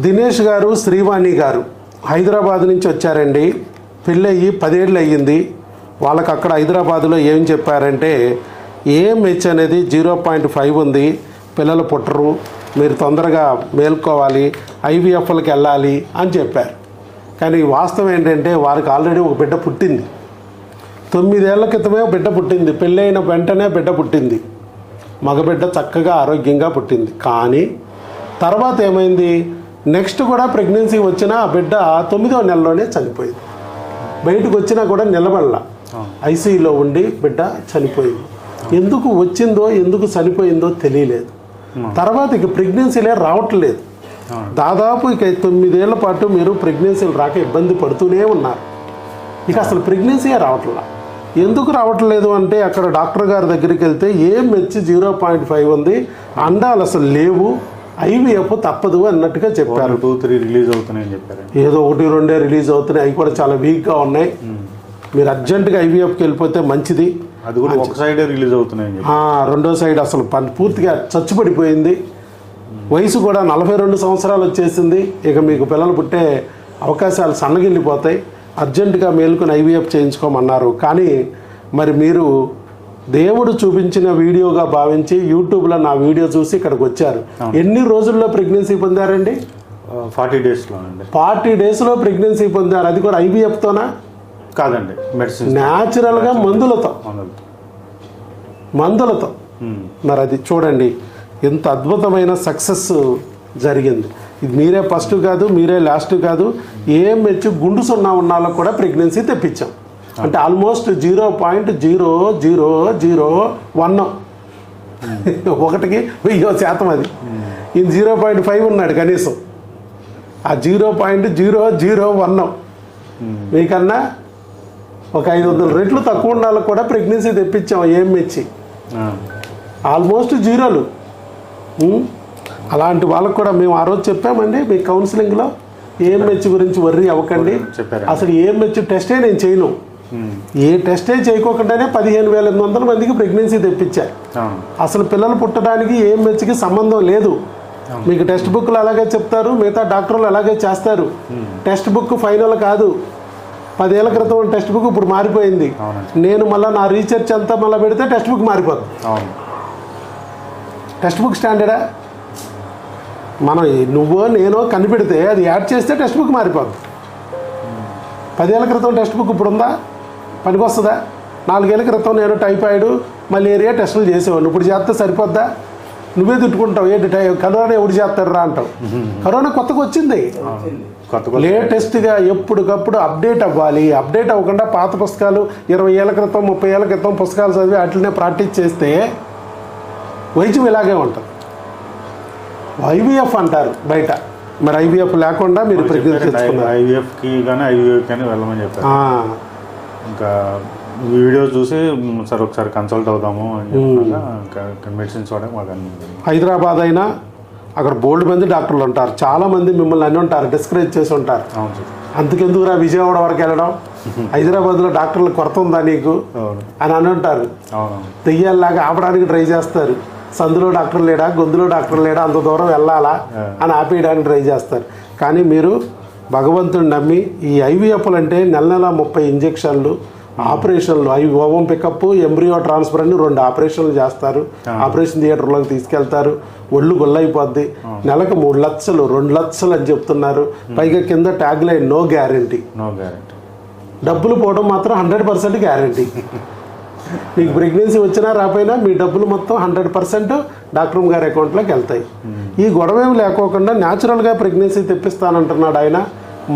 దినేష్ గారు శ్రీవాణి గారు హైదరాబాద్ నుంచి వచ్చారండి. పెళ్ళయ్యి 10 ఏళ్ళు అయ్యింది. వాళ్ళకి అక్కడ హైదరాబాద్లో ఏం చెప్పారంటే ఏఎంహెచ్ అనేది 0.5 ఉంది, పిల్లలు పుట్టరు, మీరు తొందరగా మేల్కోవాలి, ఐవీఎఫ్లకి వెళ్ళాలి అని చెప్పారు. కానీ వాస్తవం ఏంటంటే వారికి ఆల్రెడీ ఒక బిడ్డ పుట్టింది. 9 ఏళ్ల క్రితమే బిడ్డ పుట్టింది. పెళ్ళైన వెంటనే బిడ్డ పుట్టింది. మగబిడ్డ చక్కగా ఆరోగ్యంగా పుట్టింది. కానీ తర్వాత ఏమైంది, నెక్స్ట్ కూడా ప్రెగ్నెన్సీ వచ్చినా ఆ బిడ్డ 9వ నెలలోనే చనిపోయింది. బయటకు వచ్చినా కూడా నిలబడలా, ఐసీయూలో ఉండి బిడ్డ చనిపోయింది. ఎందుకు వచ్చిందో ఎందుకు చనిపోయిందో తెలియలేదు. తర్వాత ఇక ప్రెగ్నెన్సీలే రావట్లేదు. దాదాపు ఇక 9 ఏళ్ల పాటు మీరు ప్రెగ్నెన్సీలు రాక ఇబ్బంది పడుతూనే ఉన్నారు. ఇక అసలు ప్రెగ్నెన్సీయే రావట్లా. ఎందుకు రావట్లేదు అంటే అక్కడ డాక్టర్ గారి దగ్గరికి వెళ్తే ఏఎంహెచ్ 0.5 ఉంది, అండాలు అసలు లేవు, ఐవీఎఫ్ తప్పదు అన్నట్టుగా చెప్పారు. 2-3 రిలీజ్ అవుతున్నాయని చెప్పారు. ఏదో 1-2 రిలీజ్ అవుతున్నాయి, అవి కూడా చాలా వీక్గా ఉన్నాయి. మీరు అర్జెంటుగా ఐవీఎఫ్కి వెళ్ళిపోతే మంచిది. అది కూడా ఒక సైడే రిలీజ్ అవుతున్నాయని. రెండో సైడ్ అసలు పూర్తిగా చచ్చుపడిపోయింది. వయసు కూడా 42 సంవత్సరాలు వచ్చేసింది. ఇక మీకు పిల్లలు పుట్టే అవకాశాలు సన్నగిల్లిపోతాయి. అర్జెంటుగా మేలుకొని ఐవీఎఫ్ చేయించుకోమన్నారు. కానీ మరి మీరు దేవుడు చూపించిన వీడియోగా భావించి యూట్యూబ్లో నా వీడియో చూసి ఇక్కడికి వచ్చారు. ఎన్ని రోజుల్లో ప్రెగ్నెన్సీ పొందారండి? 40 డేస్లో అండి. 40 డేస్లో ప్రెగ్నెన్సీ పొందారు. అది కూడా ఐవీఎఫ్తోనా? కాదండి, మెడిసిన్, న్యాచురల్గా మందులతో. మరి అది చూడండి ఎంత అద్భుతమైన సక్సెస్ జరిగింది. ఇది మీరే ఫస్ట్ కాదు, మీరే లాస్ట్ కాదు. ఏఎంహెచ్ గుండు సున్నా ఉన్నాళ్ళకు కూడా ప్రెగ్నెన్సీ తెప్పించాం. అంటే ఆల్మోస్ట్ 0.0001 ఒకటికి 1000% అది. ఇది 0.5 ఉన్నాడు కనీసం. ఆ 0.001 మీకన్నా ఒక 500 రెట్లు తక్కువ ఉన్న వాళ్ళకు కూడా ప్రెగ్నెన్సీ తెప్పించాం. AMH almost 0. అలాంటి వాళ్ళకు కూడా మేము ఆ రోజు చెప్పామండి మీ కౌన్సిలింగ్లో, ఏఎంహెచ్ గురించి వర్రీ అవ్వకండి, అసలు ఏఎంహెచ్ టెస్టే నేను చేయను. ఏ టెస్టే చేయకోకుండానే 15,800 మందికి ప్రెగ్నెన్సీ తెప్పించారు. అసలు పిల్లలు పుట్టడానికి ఏఎంహెచ్కి సంబంధం లేదు. మీకు టెక్స్ట్ బుక్లు అలాగే చెప్తారు, మిగతా డాక్టర్లు అలాగే చేస్తారు. టెక్స్ట్ బుక్ ఫైనల్ కాదు. 10 ఏళ్ల క్రితం టెక్స్ట్ బుక్ ఇప్పుడు మారిపోయింది. నేను మళ్ళీ నా రీసెర్చ్ అంతా మళ్ళీ పెడితే టెక్స్ట్ బుక్ మారిపోతుంది. టెక్స్ట్ బుక్ స్టాండర్డా? మనం నువ్వో నేనో కనిపెడితే అది యాడ్ చేస్తే టెక్స్ట్ బుక్ మారిపోతుంది. 10 ఏళ్ల క్రితం టెక్స్ట్ బుక్ ఇప్పుడు ఉందా? పనికి వస్తుందా? 4 ఏళ్ల క్రితం నేను టైఫాయిడ్, మలేరియా టెస్టులు చేసేవాడిని. ఇప్పుడు చేస్తే సరిపోద్దా? నువ్వే తిట్టుకుంటావు, ఏంటి కరోనా ఎవడు చేస్తాడు రా అంటావు. కరోనా కొత్తగా వచ్చింది. లేటెస్ట్గా ఎప్పటికప్పుడు అప్డేట్ అవ్వాలి. అప్డేట్ అవ్వకుండా పాత పుస్తకాలు 20 ఏళ్ల క్రితం 30 ఏళ్ల క్రితం పుస్తకాలు చదివి వాటినే ప్రాక్టీస్ చేస్తే వైద్యం ఇలాగే ఉంటుంది. ఐవీఎఫ్ అంటారు బయట, మరి ఐవీఎఫ్ లేకుండా మీరు ప్రెగ్నెన్సీ తెచ్చుకున్నారు. ఐవీఎఫ్కి కానీ ఐవీఎఫ్ కానీ వెళ్ళమని చెప్పారు. ఇంకా వీడియో చూసి సార్ ఒకసారి కన్సల్ట్ అవుదాము అని చెప్పాక మెడిసిన్స్ వాడక మాకు హైదరాబాద్ అయినా అక్కడ బోల్డ్ మంది డాక్టర్లు ఉంటారు. చాలామంది మిమ్మల్ని అన్నీ ఉంటారు, డిస్కరేజ్ చేసి ఉంటారు. అందుకెందుకురా విజయవాడ వరకు వెళ్ళడం, హైదరాబాద్లో డాక్టర్లు కొరత ఉందా నీకు అని ఉంటారు. దెయ్యాల్లాగా ఆపడానికి ట్రై చేస్తారు. సందులో డాక్టర్ లేడా, గొంతులో డాక్టర్ లేడా, అంత దూరం వెళ్ళాలా అని ఆపేయడానికి ట్రై చేస్తారు. కానీ మీరు భగవంతుని నమ్మి ఈ ఐవీఎఫ్లు అంటే నెల 30 ఇంజెక్షన్లు, ఆపరేషన్లు, ఓవం పికప్, ఎంబ్రియో ట్రాన్స్ఫర్ అని 2 ఆపరేషన్లు చేస్తారు. ఆపరేషన్ థియేటర్లోకి తీసుకెళ్తారు. ఒళ్ళు గొల్లైపోద్ది. నెలకు 3 లక్షలు 2 లక్షలు అని చెప్తున్నారు. పైగా కింద ట్యాగ్ లైన్ నో గ్యారంటీ. డబ్బులు పోవడం మాత్రం 100% గ్యారంటీ. మీకు ప్రెగ్నెన్సీ వచ్చినా రాపోయినా మీ డబ్బులు మొత్తం 100% డాక్టర్ గారి అకౌంట్లోకి వెళ్తాయి. ఈ గొడవ ఏమి లేకోకుండా న్యాచురల్గా ప్రెగ్నెన్సీ తెప్పిస్తానంటున్నాడు ఆయన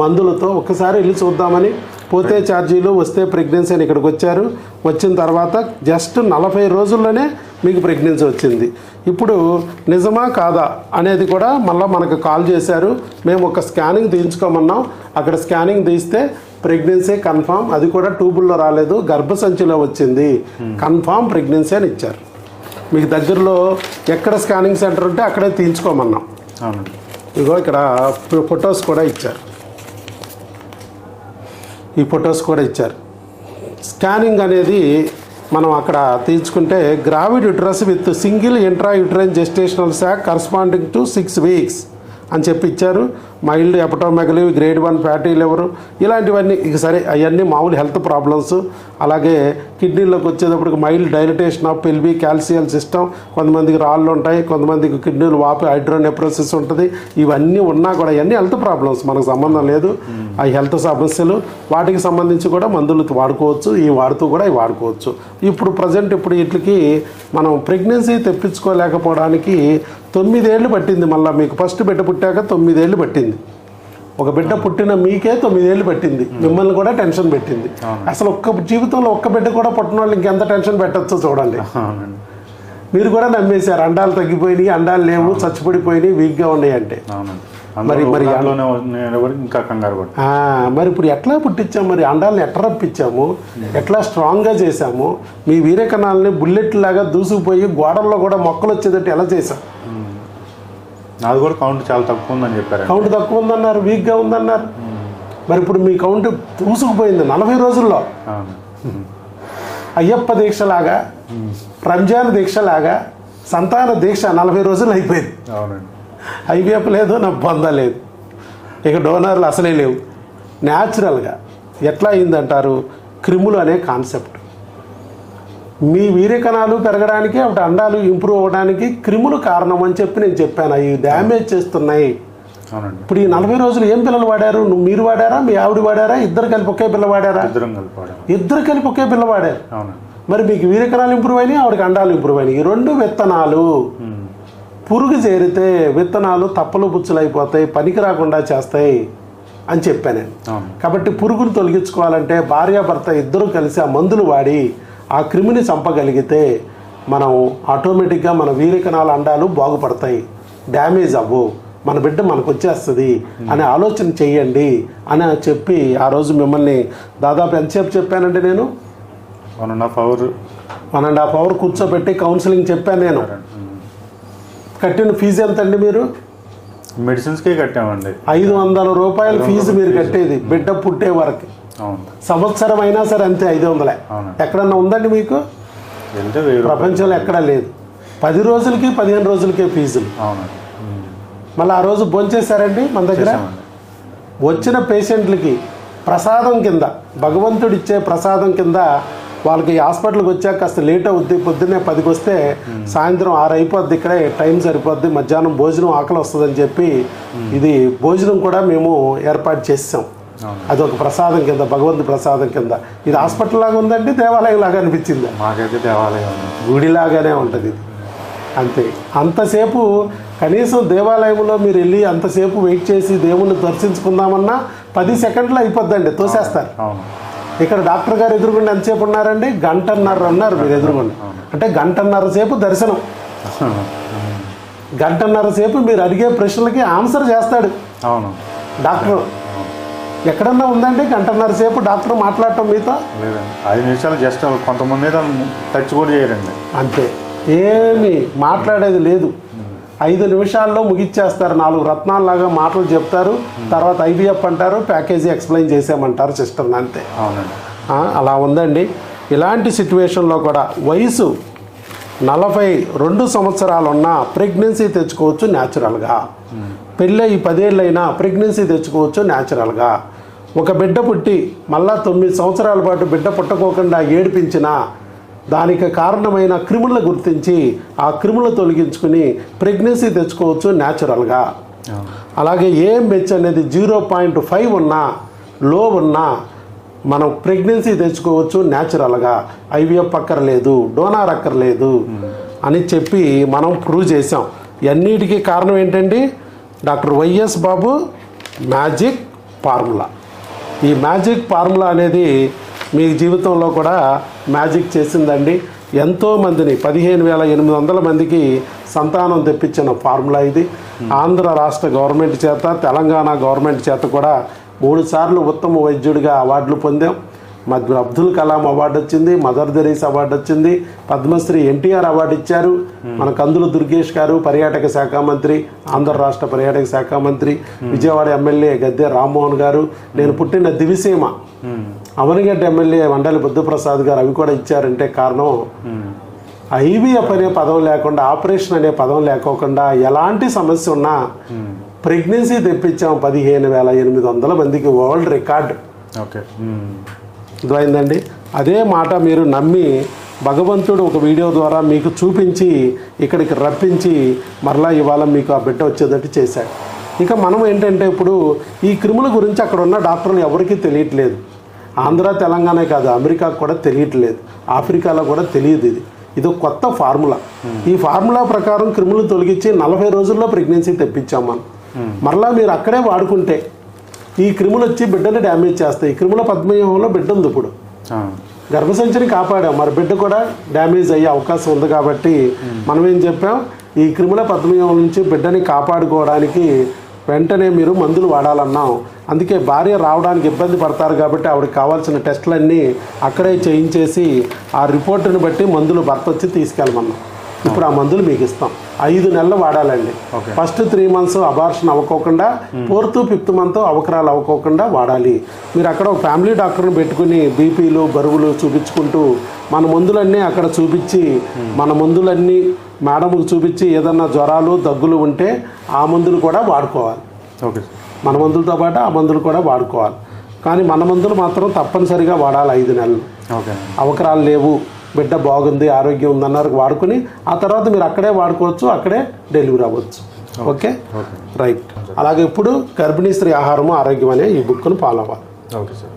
మందులతో. ఒక్కసారి వెళ్ళి చూద్దామని పోతే ఛార్జీలు, వస్తే ప్రెగ్నెన్సీ అని ఇక్కడికి వచ్చారు. వచ్చిన తర్వాత జస్ట్ 40 రోజుల్లోనే మీకు ప్రెగ్నెన్సీ వచ్చింది. ఇప్పుడు నిజమా కాదా అనేది కూడా మళ్ళీ మనకు కాల్ చేశారు. మేము ఒక స్కానింగ్ తీయించుకోమన్నాం. అక్కడ స్కానింగ్ తీస్తే ప్రెగ్నెన్సీ కన్ఫామ్, అది కూడా ట్యూబుల్లో రాలేదు, గర్భసంచిలో వచ్చింది, కన్ఫామ్ ప్రెగ్నెన్సీ అని ఇచ్చారు. మీకు దగ్గరలో ఎక్కడ స్కానింగ్ సెంటర్ ఉంటే అక్కడే తీయించుకోమన్నాం. ఇగో ఇక్కడ ఫొటోస్ కూడా ఇచ్చారు. ఈ ఫొటోస్ కూడా ఇచ్చారు. స్కానింగ్ అనేది మనం అక్కడ తీర్చుకుంటే gravid uterus with single intra uterine gestational sac corresponding to 6 weeks అని చెప్పి ఇచ్చారు. Mild hepatomegaly, grade 1 fatty liver, ఇలాంటివన్నీ ఇక సరే అవన్నీ మామూలు హెల్త్ ప్రాబ్లమ్స్. అలాగే కిడ్నీలోకి వచ్చేటప్పటికి మైల్డ్ డైలటేషన్ ఆఫ్ పెల్వి, క్యాల్సియల్ సిస్టమ్, కొంతమందికి రాళ్ళు ఉంటాయి, కొంతమందికి కిడ్నీలు వాపు, హైడ్రోనెఫ్రోసిస్ ఉంటుంది. ఇవన్నీ ఉన్నా కూడా ఇవన్నీ హెల్త్ ప్రాబ్లమ్స్, మనకు సంబంధం లేదు. ఆ హెల్త్ సమస్యలు వాటికి సంబంధించి కూడా మందులు వాడుకోవచ్చు, ఈ వాడుతూ కూడా ఇవి వాడుకోవచ్చు. ఇప్పుడు ప్రజెంట్ ఇప్పుడు వీటికి మనం ప్రెగ్నెన్సీ తెప్పించుకోలేకపోవడానికి 9 ఏళ్ళు పట్టింది. మళ్ళీ మీకు ఫస్ట్ బిడ్డ పుట్టాక 9 ఏళ్ళు పట్టింది. ఒక బిడ్డ పుట్టిన మీకే 9 ఏళ్ళు పట్టింది, మిమ్మల్ని కూడా టెన్షన్ పెట్టింది. అసలు జీవితంలో ఒక్క బిడ్డ కూడా పుట్టిన వాళ్ళు ఇంకెంత టెన్షన్ పెట్టచ్చో చూడండి. మీరు కూడా నమ్మేశారు, అండాలు తగ్గిపోయినాయి, అండాలు లేవు, చచ్చిపడిపోయినాయి, వీక్గా ఉన్నాయి అంటే. మరి ఇంకా కంగారు పడు. మరి ఇప్పుడు ఎట్లా పుట్టించాము, మరి అండాలను ఎట్లా రప్పించాము, ఎట్లా స్ట్రాంగ్గా చేసాము, మీ వీరకణాలని బుల్లెట్ లాగా దూసుకుపోయి గోడల్లో కూడా మొక్కలు వచ్చేటట్టు ఎలా చేసాం. నాది కూడా కౌంట్ చాలా తక్కువ ఉందని చెప్పారు. కౌంట్ తక్కువ ఉందన్నారు, వీక్గా ఉందన్నారు. మరి ఇప్పుడు మీ కౌంట్ దూసుకుపోయింది 40 రోజుల్లో. అయ్యప్ప దీక్షలాగా, రంజాన్ దీక్షలాగా సంతాన దీక్ష 40 రోజులు అయిపోయింది. అవునండి. ఐవీఎఫ్ లేదు, నా పొందలేదు, ఇక డోనర్లు అసలే లేవు. న్యాచురల్గా ఎట్లా అయిందంటారు, క్రిములు అనే కాన్సెప్ట్. మీ వీర్యకణాలు పెరగడానికి, అవి అండాలు ఇంప్రూవ్ అవ్వడానికి క్రిములు కారణం అని చెప్పి నేను చెప్పాను. అవి డ్యామేజ్ చేస్తున్నాయి. ఇప్పుడు ఈ 40 రోజులు ఏం పిల్లలు వాడారు, మీరు వాడారా, మీ ఆవిడ వాడారా, ఇద్దరు కలిపి ఒకే పిల్ల వాడారా? ఇద్దరు కలిపి ఒకే పిల్ల వాడారు. మరి మీకు వీర్యకణాలు ఇంప్రూవ్ అయినాయి, ఆవిడకి అండాలు ఇంప్రూవ్ అయినాయి. ఈ 2 విత్తనాలు పురుగు చేరితే విత్తనాలు తప్పలు పుచ్చులు అయిపోతాయి, పనికి రాకుండా చేస్తాయి అని చెప్పాను నేను. కాబట్టి పురుగును తొలగించుకోవాలంటే భార్యాభర్త ఇద్దరు కలిసి ఆ మందులు వాడి ఆ క్రిమిని చంపగలిగితే మనం ఆటోమేటిక్గా మన వీరకణాల అండాలు బాగుపడతాయి, డ్యామేజ్ అవ్వు, మన బిడ్డ మనకు వచ్చేస్తుంది అనే ఆలోచన చెయ్యండి అని చెప్పి ఆ రోజు మిమ్మల్ని దాదాపు ఎంతసేపు చెప్పానంటే నేను 1.5 అవర్ కూర్చోబెట్టి కౌన్సిలింగ్ చెప్పాను నేను. కట్టిన ఫీజు ఎంత అండి? మీరు మెడిసిన్స్కే కట్టామండి. 500 రూపాయల ఫీజు మీరు కట్టేది బిడ్డ పుట్టే వరకు. సంవత్సరం అయినా సరే అంతే 500. ఎక్కడన్నా ఉందండి మీకు? ప్రపంచంలో ఎక్కడా లేదు. 10 రోజులకి 15 రోజులకే ఫీజులు. మళ్ళీ ఆ రోజు భోంచేశారండి మన దగ్గర. వచ్చిన పేషెంట్లకి ప్రసాదం కింద, భగవంతుడు ఇచ్చే ప్రసాదం కింద వాళ్ళకి హాస్పిటల్కి వచ్చాక కాస్త లేట్ అవుద్ది, పొద్దున్నే 10కి వస్తే సాయంత్రం 6 అయిపోద్ది, ఇక్కడే టైం సరిపోద్ది, మధ్యాహ్నం భోజనం ఆకలి వస్తుందని చెప్పి ఇది భోజనం కూడా మేము ఏర్పాటు చేసాం. అదొక ప్రసాదం కింద, భగవంతు ప్రసాదం కింద. ఇది హాస్పిటల్ లాగా ఉందండి, దేవాలయం లాగా అనిపించింది? మాకైతే దేవాలయం గుడిలాగానే ఉంటుంది ఇది. అంతే. అంతసేపు కనీసం దేవాలయంలో మీరు వెళ్ళి అంతసేపు వెయిట్ చేసి దేవుణ్ణి దర్శించుకుందామన్నా 10 సెకండ్లు అయిపోద్దండి, తోసేస్తారు. ఇక్కడ డాక్టర్ గారు ఎదురుగుండా ఎంతసేపు ఉన్నారండి? 1.5 ఉన్నారు మీరు ఎదురుగుండా. అంటే 1.5 సేపు దర్శనం, 1.5 సేపు మీరు అడిగే ప్రశ్నలకి ఆన్సర్ చేస్తాడు డాక్టర్. ఎక్కడన్నా ఉందండి 1.5 సేపు డాక్టర్ మాట్లాడటం మీతో? 5 నిమిషాలు జస్ట్ కొంతమంది టచ్ కూడా చేయరండి. అంతే, ఏమి మాట్లాడేది లేదు. 5 నిమిషాల్లో ముగిచ్చేస్తారు. 4 రత్నాల్లాగా మాటలు చెప్తారు, తర్వాత ఐవీఎఫ్ అంటారు, ప్యాకేజీ ఎక్స్ప్లెయిన్ చేసామంటారు సిస్టర్ని. అంతే. అలా ఉందండి. ఇలాంటి సిచ్యువేషన్లో కూడా వయసు 42 సంవత్సరాలు ఉన్నా ప్రెగ్నెన్సీ తెచ్చుకోవచ్చు న్యాచురల్గా. పెళ్ళై 10 ఏళ్ళైనా ప్రెగ్నెన్సీ తెచ్చుకోవచ్చు న్యాచురల్గా. ఒక బిడ్డ పుట్టి మళ్ళా 9 సంవత్సరాల పాటు బిడ్డ పుట్టకోకుండా ఏడిపించినా దానికి కారణమైన క్రిములను గుర్తించి ఆ క్రిములు తొలగించుకుని ప్రెగ్నెన్సీ తెచ్చుకోవచ్చు న్యాచురల్గా. అలాగే ఏఎంహెచ్ అనేది 0.5 ఉన్నా, లో ఉన్నా మనం ప్రెగ్నెన్సీ తెచ్చుకోవచ్చు న్యాచురల్గా. ఐవీఎఫ్ అక్కర్లేదు, డోనార్ అక్కర్లేదు అని చెప్పి మనం ప్రూవ్ చేసాం. అన్నిటికీ కారణం ఏంటండి? డాక్టర్ వైఎస్ బాబు మ్యాజిక్ ఫార్ములా. ఈ మ్యాజిక్ ఫార్ములా అనేది మీ జీవితంలో కూడా మ్యాజిక్ చేసిందండి. ఎంతోమందిని 15,800 మందికి సంతానం తెప్పించిన ఫార్ములా ఇది. ఆంధ్ర రాష్ట్ర గవర్నమెంట్ చేత, తెలంగాణ గవర్నమెంట్ చేత కూడా 3 సార్లు ఉత్తమ వైద్యుడిగా అవార్డులు పొందాం. అబ్దుల్ కలాం అవార్డు వచ్చింది, మదర్ తెరీస్ అవార్డు వచ్చింది, పద్మశ్రీ ఎన్టీఆర్ అవార్డు ఇచ్చారు. మన కందుల దుర్గేష్ గారు పర్యాటక శాఖ మంత్రి, ఆంధ్ర రాష్ట్ర పర్యాటక శాఖ మంత్రి, విజయవాడ ఎమ్మెల్యే గద్దె రామ్మోహన్ గారు, నేను పుట్టిన దివిసీమ అవనిగడ్డ ఎమ్మెల్యే మండలి బుద్ధప్రసాద్ గారు అవి కూడా ఇచ్చారంటే కారణం ఐవీఎఫ్ అనే పదం లేకుండా, ఆపరేషన్ అనే పదం లేకోకుండా ఎలాంటి సమస్య ఉన్నా ప్రెగ్నెన్సీ తెప్పించాం 15,800 మందికి, వరల్డ్ రికార్డ్. ఓకే. ఇదైందండి. అదే మాట మీరు నమ్మి భగవంతుడు ఒక వీడియో ద్వారా మీకు చూపించి ఇక్కడికి రప్పించి మరలా ఇవాళ మీకు ఆ బిడ్డ వచ్చేటట్టు చేశాడు. ఇక మనం ఏంటంటే ఇప్పుడు ఈ క్రిముల గురించి అక్కడ ఉన్న డాక్టర్లు ఎవరికీ తెలియట్లేదు. ఆంధ్ర తెలంగాణ కాదు, అమెరికాకు కూడా తెలియట్లేదు, ఆఫ్రికాలో కూడా తెలియదు. ఇది ఒక కొత్త ఫార్ములా. ఈ ఫార్ములా ప్రకారం క్రిములు తొలగించి 40 రోజుల్లో ప్రెగ్నెన్సీ తెప్పించాం మనం. మరలా మీరు అక్కడే వాడుకుంటే ఈ క్రిములు వచ్చి బిడ్డని డ్యామేజ్ చేస్తాయి. ఈ క్రిముల పద్మవ్యూహంలో బిడ్డ ఉంది, ఇప్పుడు గర్భసంచిని కాపాడాం, మరి బిడ్డ కూడా డ్యామేజ్ అయ్యే అవకాశం ఉంది. కాబట్టి మనం ఏం చెప్పాం, ఈ క్రిముల పద్మవ్యూహం నుంచి బిడ్డని కాపాడుకోవడానికి వెంటనే మీరు మందులు వాడాలన్నాం. అందుకే భార్య రావడానికి ఇబ్బంది పడతారు కాబట్టి ఆవిడకి కావాల్సిన టెస్టులన్నీ అక్కడే చేయించేసి ఆ రిపోర్టుని బట్టి మందులు భర్త వచ్చి తీసుకెళ్ళమన్నాం. ఇప్పుడు ఆ మందులు మీకు ఇస్తాం. 5 నెలలు వాడాలండి. ఫస్ట్ 3 months అబార్షన్ అవ్వకోకుండా, 4th 5th month అవకరాలు అవ్వకోకుండా వాడాలి. మీరు అక్కడ ఒక ఫ్యామిలీ డాక్టర్ని పెట్టుకుని బీపీలు బరువులు చూపించుకుంటూ మన మందులన్నీ అక్కడ చూపించి, మన మందులన్నీ మేడంకు చూపించి ఏదన్నా జ్వరాలు దగ్గులు ఉంటే ఆ మందులు కూడా వాడుకోవాలి. ఓకే. మన మందులతో పాటు ఆ మందులు కూడా వాడుకోవాలి. కానీ మన మందులు మాత్రం తప్పనిసరిగా వాడాలి 5 నెలలు. ఓకే. అవకరాలు లేవు, బిడ్డ బాగుంది, ఆరోగ్యం ఉందన్నారు వాడుకొని ఆ తర్వాత మీరు అక్కడే వాడుకోవచ్చు, అక్కడే డెలివరీ అవ్వచ్చు. Okay, right. అలాగే ఇప్పుడు గర్భిణీ స్త్రీ ఆహారము ఆరోగ్యం అనే ఈ బుక్ను ఫాలో అవ్వాలి. Okay sir.